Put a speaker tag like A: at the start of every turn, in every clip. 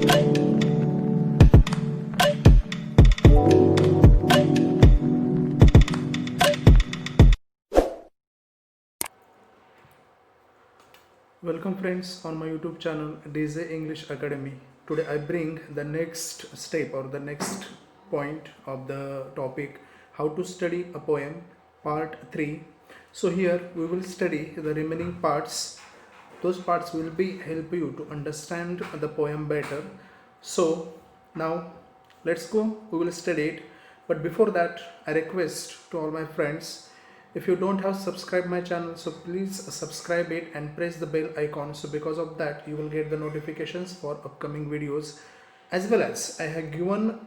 A: Welcome friends on my YouTube channel DJ English Academy. Today I bring the next step or the next point of the topic, how to study a poem, part 3. So here we will study the remaining parts. Those parts will be help you to understand the poem better. So now let's go, we will study it. But before that, I request to all my friends, if you don't have subscribed my channel, so please subscribe it and press the bell icon, so because of that you will get the notifications for upcoming videos, as well as I have given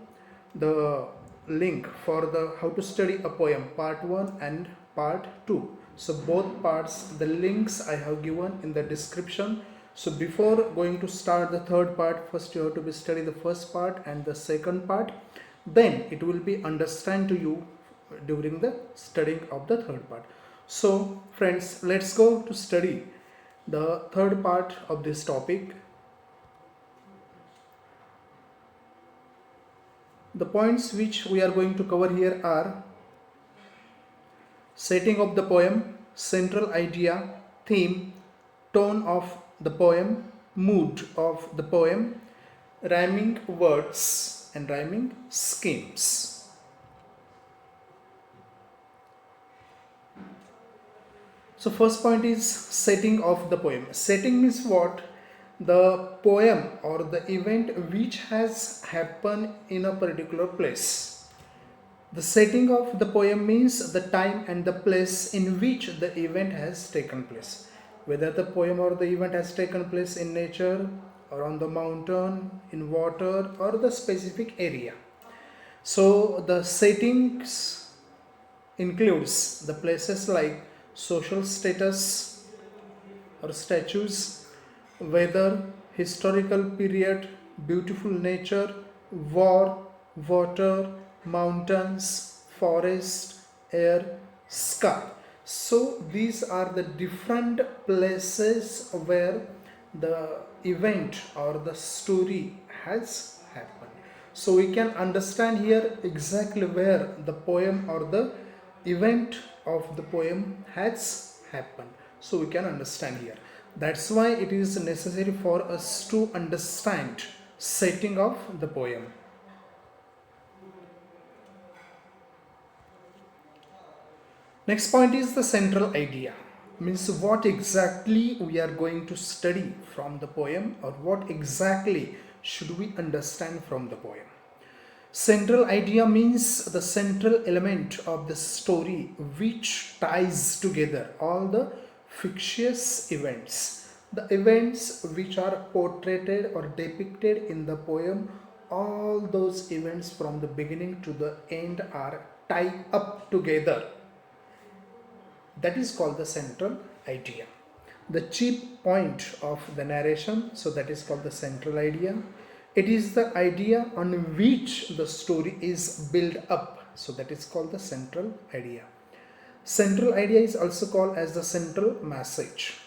A: the link for the how to study a poem part 1 and part 2. So both parts, the links I have given in the description. So before going to start the third part, first you have to be study the first part and the second part, then it will be understand to you during the studying of the third part. So friends, let's go to study the third part of this topic. The points which we are going to cover here are setting of the poem, central idea, theme, tone of the poem, mood of the poem, rhyming words and rhyming schemes. So first point is setting of the poem. Setting means what? The poem or the event which has happened in a particular place. The setting of the poem means the time and the place in which the event has taken place. Whether the poem or the event has taken place in nature or on the mountain, in water or the specific area. So the settings includes the places like social status or statues, weather, historical period, beautiful nature, war, water, mountains, forest, air, sky. So these are the different places where the event or the story has happened. So we can understand here exactly where the poem or the event of the poem has happened. So we can understand here. That's why it is necessary for us to understand setting of the poem. Next point is the central idea. Means what exactly we are going to study from the poem, or what exactly should we understand from the poem. Central idea means the central element of the story which ties together all the fictitious events. The events which are portrayed or depicted in the poem, all those events from the beginning to the end are tied up together. That is called the central idea. The chief point of the narration, so that is called the central idea. It is the idea on which the story is built up, so that is called the central idea. Central idea is also called as the central message.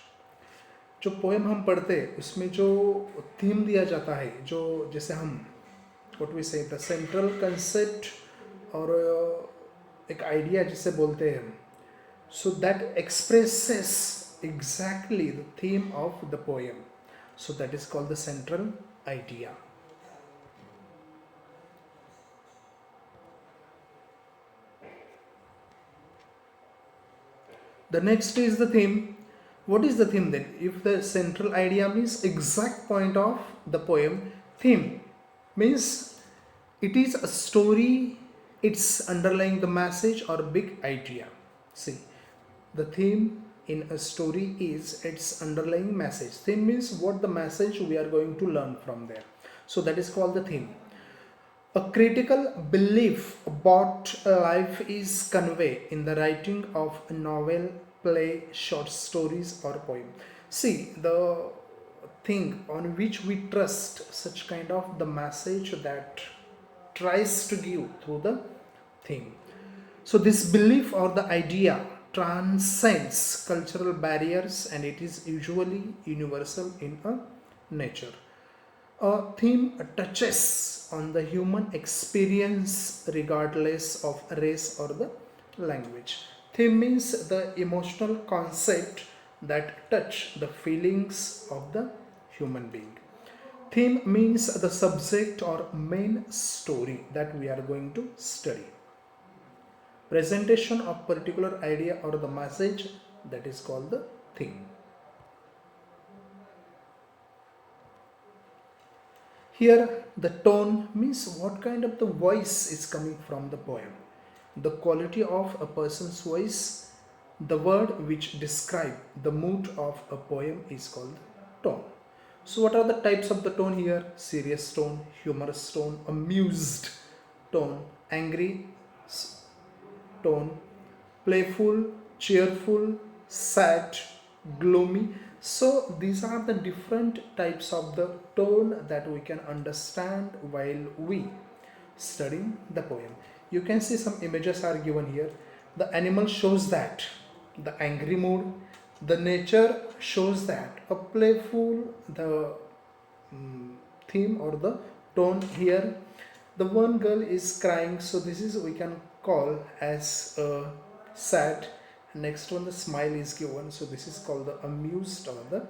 A: जो poem हम पढ़ते हैं उसमें जो theme दिया जाता है, जो जैसे हम व्हाट वी से द सेंट्रल कंसेप्ट और एक आइडिया जिसे बोलते हैं, so that expresses exactly the theme of the poem, so that is called the central idea. The next is the theme. What is the theme then? If the central idea means exact point of the poem, theme means it is a story, it's underlying the message or big idea. See, the theme in a story is its underlying message. Theme means what the message we are going to learn from there. So that is called the theme. A critical belief about life is conveyed in the writing of a novel, play, short stories or poem. See, the thing on which we trust such kind of the message that tries to give through the theme. So this belief or the idea transcends cultural barriers and it is usually universal in a nature. A theme touches on the human experience regardless of race or the language. Theme means the emotional concept that touch the feelings of the human being. Theme means the subject or main story that we are going to study. Presentation of particular idea or the message, that is called the theme. Here the tone means what kind of the voice is coming from the poem. The quality of a person's voice, the word which describe the mood of a poem is called tone. So what are the types of the tone here? Serious tone, humorous tone, amused tone, angry tone, playful, cheerful, sad, gloomy. So these are the different types of the tone that we can understand while we studying the poem. You can see some images are given here. The animal shows that the angry mood, the nature shows that a playful, the theme or the tone here. The one girl is crying, so this is we can call as sad. Next one, the smile is given, so this is called the amused or the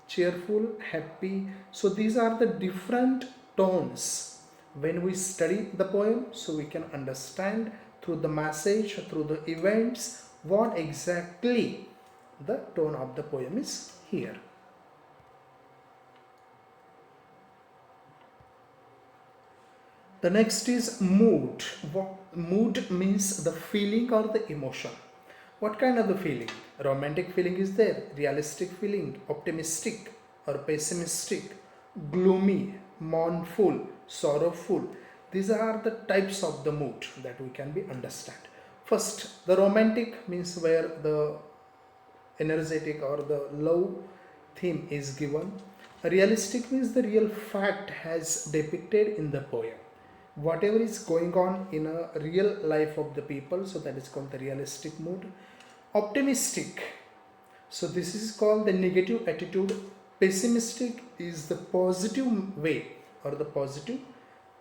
A: cheerful, happy. So these are the different tones when we study the poem, so we can understand through the message, through the events, what exactly the tone of the poem is here. The next is mood. Mood means the feeling or the emotion. What kind of the feeling? Romantic feeling is there, realistic feeling, optimistic or pessimistic, gloomy, mournful, sorrowful. These are the types of the mood that we can be understand. First, the romantic means where the energetic or the love theme is given. Realistic means the real fact has depicted in the poem. Whatever is going on in a real life of the people, so that is called the realistic mood. Optimistic, so this is called the negative attitude. Pessimistic is the positive way or the positive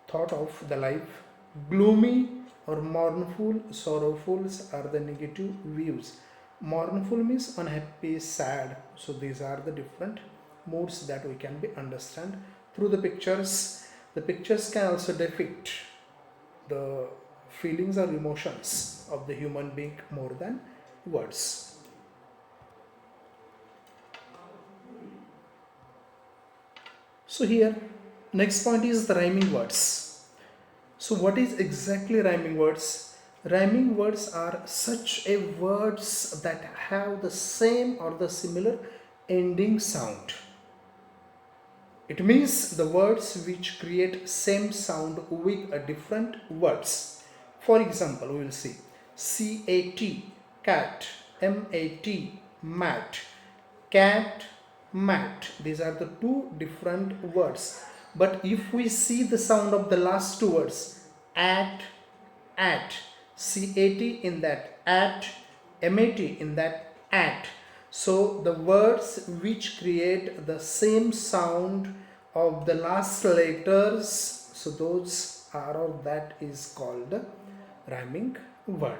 A: thought of the life. Gloomy or mournful, sorrowful are the negative views. Mournful means unhappy, sad. So these are the different moods that we can be understand through the pictures. The pictures can also depict the feelings or emotions of the human being more than words. So here, next point is the rhyming words. So what is exactly rhyming words? Rhyming words are such a words that have the same or the similar ending sound. It means the words which create same sound with a different words. For example, we will see CAT, cat, MAT, mat, cat, mat. These are the two different words. But if we see the sound of the last two words, at, CAT in that at, MAT in that at. So the words which create the same sound of the last letters, so those are or that is called rhyming word.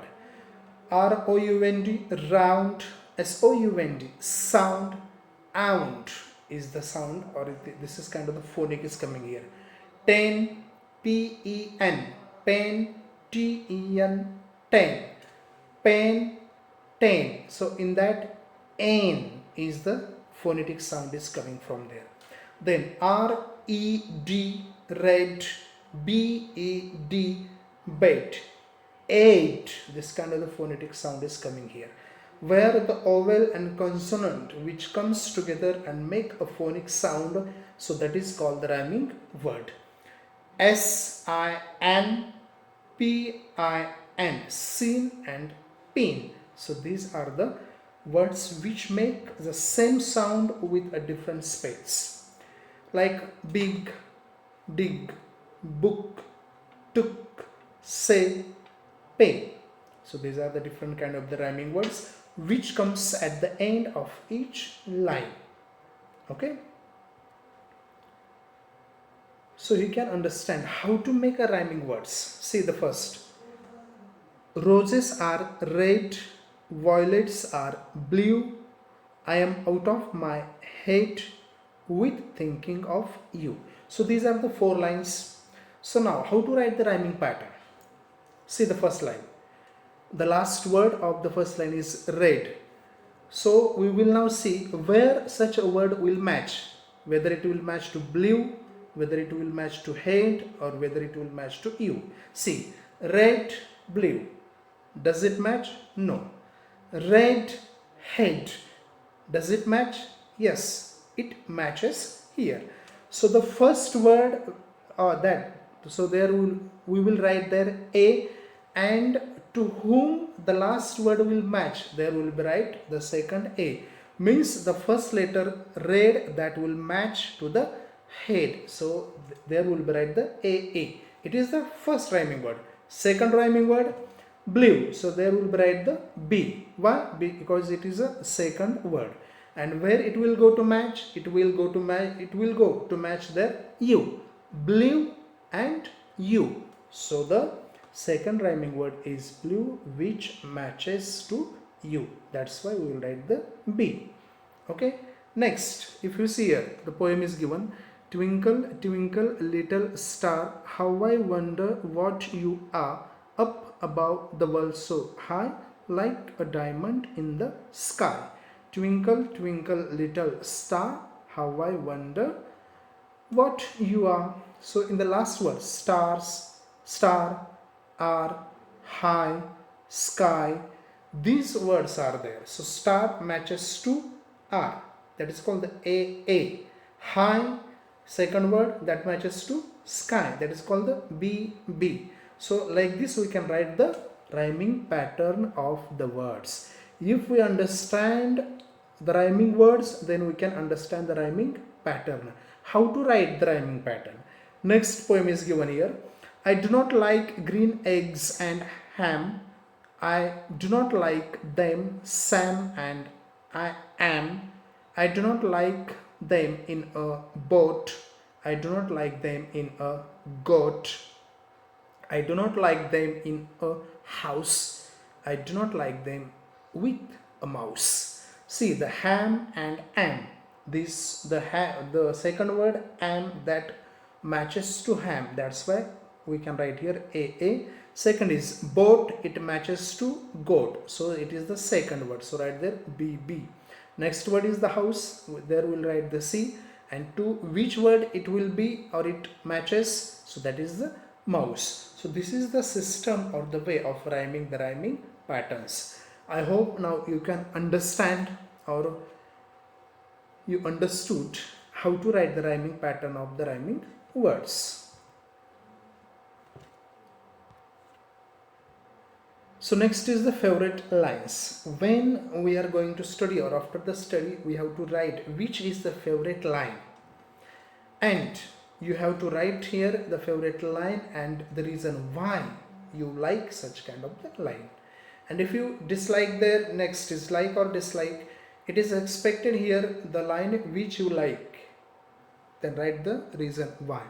A: ROUND, round, SOUND, sound, ound is the sound, or this is kind of the phonic is coming here. Ten, PEN, pen, TEN, ten, pen, ten. So in that N is the phonetic sound is coming from there. Then RED, red, BED, bed, eight. This kind of the phonetic sound is coming here, where the vowel and consonant which comes together and make a phonic sound, so that is called the rhyming word. SIN, PIN, sin and pin. So these are the words which make the same sound with a different spells, like big, dig, book, took, say, pay. So these are the different kind of the rhyming words which comes at the end of each line. Okay. So you can understand how to make a rhyming words. See the first. Roses are red, violets are blue. I am out of my head with thinking of you. So these are the 4 lines. So now how to write the rhyming pattern? See the first line. The last word of the first line is red. So we will now see where such a word will match, whether it will match to blue, whether it will match to head, or whether it will match to you. See, red, blue. Does it match? No. Red, head. Does it match? Yes, it matches here. So the first word so there we will write there a, and to whom the last word will match, there will be write the second a. Means the first letter red that will match to the head. So there will be write the a. It is the first rhyming word. Second rhyming word blue. So there will be write the b. Why? Because it is a second word. And where it will go to match? It will go to match the u. Blue and you. So the second rhyming word is blue, which matches to you. That's why we will write the B. Okay. Next, if you see here, the poem is given. Twinkle, twinkle, little star, how I wonder what you are, up above the world so high, like a diamond in the sky. Twinkle, twinkle, little star, how I wonder what you are. So in the last word, stars, star, are, high, sky, these words are there. So star matches to are, that is called the a. High, second word, that matches to sky, that is called the b. So like this we can write the rhyming pattern of the words. If we understand the rhyming words, then we can understand the rhyming pattern. How to write the rhyming pattern? Next poem is given here. I do not like green eggs and ham. I do not like them, Sam and I am. I do not like them in a boat. I do not like them in a goat. I do not like them in a house. I do not like them with a mouse. See the ham and am. This the second word am that matches to ham. That's why we can write here a. Second is boat. It matches to goat. So it is the second word. So write there b. Next word is the house. There we'll write the c. And to which word it will be or it matches. So that is the mouse. So this is the system or the way of rhyming the rhyming patterns. I hope now you can understand or you understood how to write the rhyming pattern of the rhyming words. So next is the favorite lines. When we are going to study or after the study, we have to write which is the favorite line. And you have to write here the favorite line and the reason why you like such kind of the line. And if you dislike there, next is like or dislike. It is expected here the line which you like. Then write the reason why.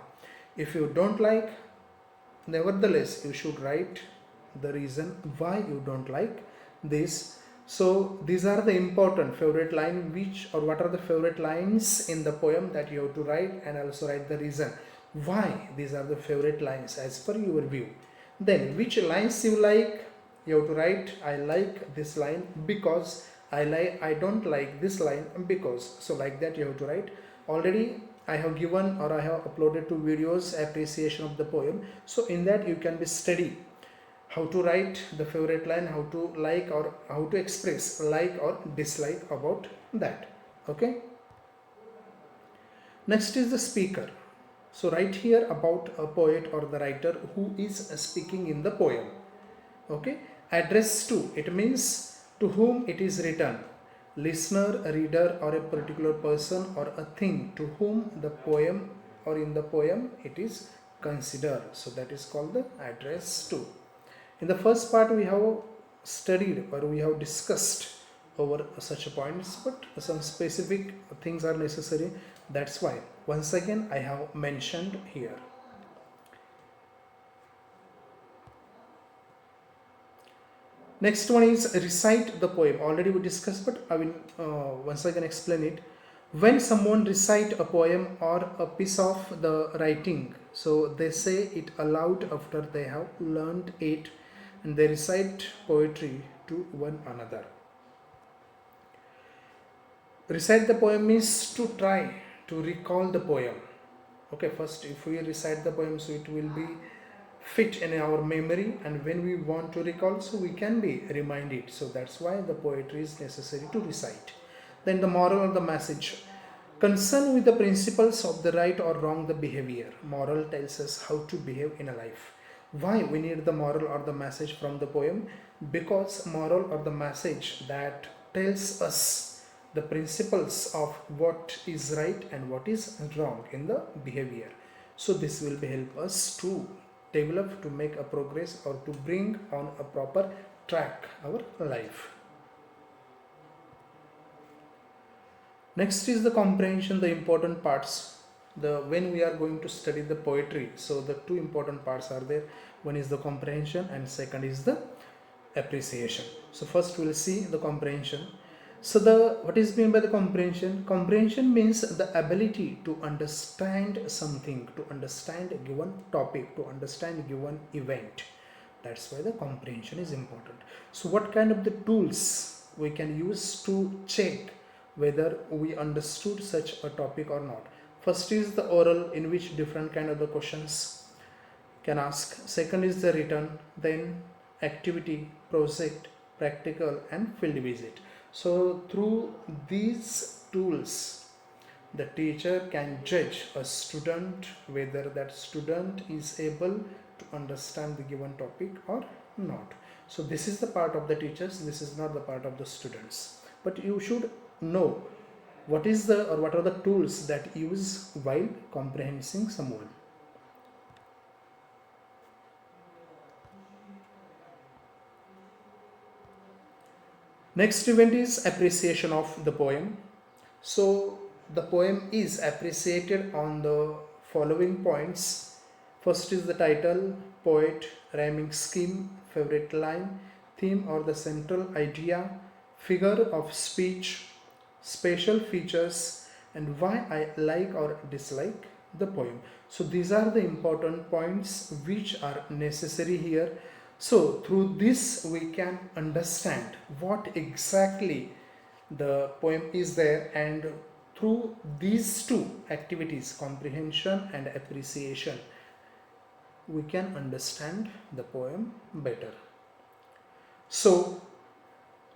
A: If you don't like, nevertheless you should write the reason why you don't like this. So these are the important favorite line which or what are the favorite lines in the poem that you have to write, and also write the reason why these are the favorite lines as per your view. Then which lines you like, you have to write I like this line because I don't like this line because. So like that you have to write. Already I have given or I have uploaded 2 videos appreciation of the poem. So in that you can be steady how to write the favorite line, how to like or how to express like or dislike about that. Okay. Next is the speaker. So write here about a poet or the writer who is speaking in the poem. Okay. Address to, it means to whom it is written. Listener, reader, or a particular person or a thing to whom the poem or in the poem it is considered. So that is called the address to. In the first part we have studied or we have discussed over such points, but some specific things are necessary. That's why Once again I have mentioned here. Next one is recite the poem. Already we discussed, but I will once again explain it. When someone recite a poem or a piece of the writing, so they say it aloud after they have learned it, and they recite poetry to one another. Recite the poem is to try to recall the poem. Okay, first if we recite the poem, so it will be fit in our memory, and when we want to recall, so we can be reminded. So that's why the poetry is necessary to recite. Then the moral or the message, concerned with the principles of the right or wrong the behavior. Moral tells us how to behave in a life. Why we need the moral or the message from the poem? Because moral or the message that tells us the principles of what is right and what is wrong in the behavior. So this will be help us to develop, to make a progress, or to bring on a proper track our life. Next is the comprehension, the important parts. When we are going to study the poetry, so the two important parts are there. One is the comprehension and second is the appreciation. So first we will see the comprehension. So what is meant by the comprehension? Comprehension means the ability to understand something, to understand a given topic, to understand a given event. That's why the comprehension is important. So what kind of the tools we can use to check whether we understood such a topic or not? First is the oral, in which different kind of the questions can ask. Second is the written, then activity, project, practical and field visit. So through these tools, the teacher can judge a student whether that student is able to understand the given topic or not. So this is the part of the teachers, this is not the part of the students. But you should know what are the tools that use while comprehending someone. Next event is appreciation of the poem. So the poem is appreciated on the following points. First is the title, poet, rhyming scheme, favorite line, theme or the central idea, figure of speech, special features, and why I like or dislike the poem. So these are the important points which are necessary here. So through this we can understand what exactly the poem is there, and through these two activities, comprehension and appreciation, we can understand the poem better. So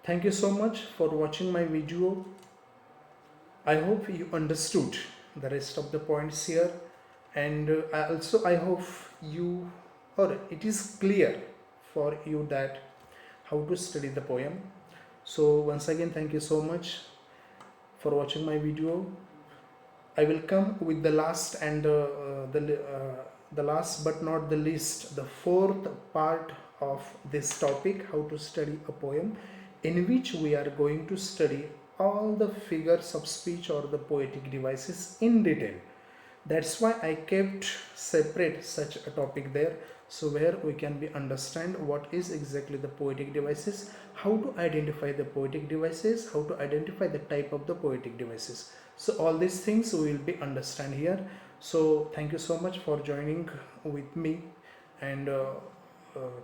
A: thank you so much for watching my video. I hope you understood the rest of the points here, and I hope you, or it is clear for you that how to study the poem. So once again, thank you so much for watching my video. I will come with the last and the last but not the least, the fourth part of this topic, how to study a poem, in which we are going to study all the figures of speech or the poetic devices in detail. That's why I kept separate such a topic there, so where we can be understand what is exactly the poetic devices, how to identify the poetic devices, how to identify the type of the poetic devices. So all these things we will be understand here. So thank you so much for joining with me, and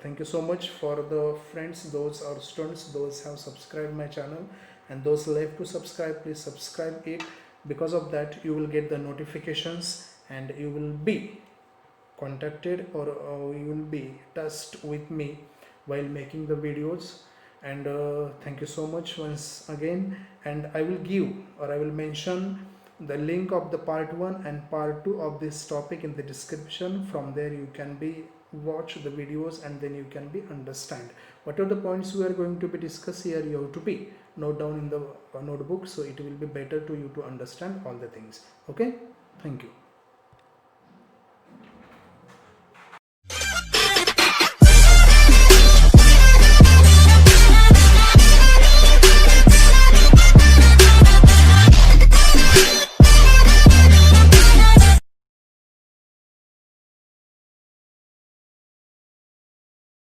A: thank you so much for the friends, those are students, those have subscribed my channel, and those left to subscribe, please subscribe it. Because of that you will get the notifications and you will be contacted, or you will be touched with me while making the videos. And thank you so much once again, and I will give, or I will mention the link of the part 1 and part 2 of this topic in the description. From there you can be watch the videos, and then you can be understand what are the points we are going to be discuss here. You have to be note down in the notebook, so it will be better to you to understand all the things. Okay, thank you.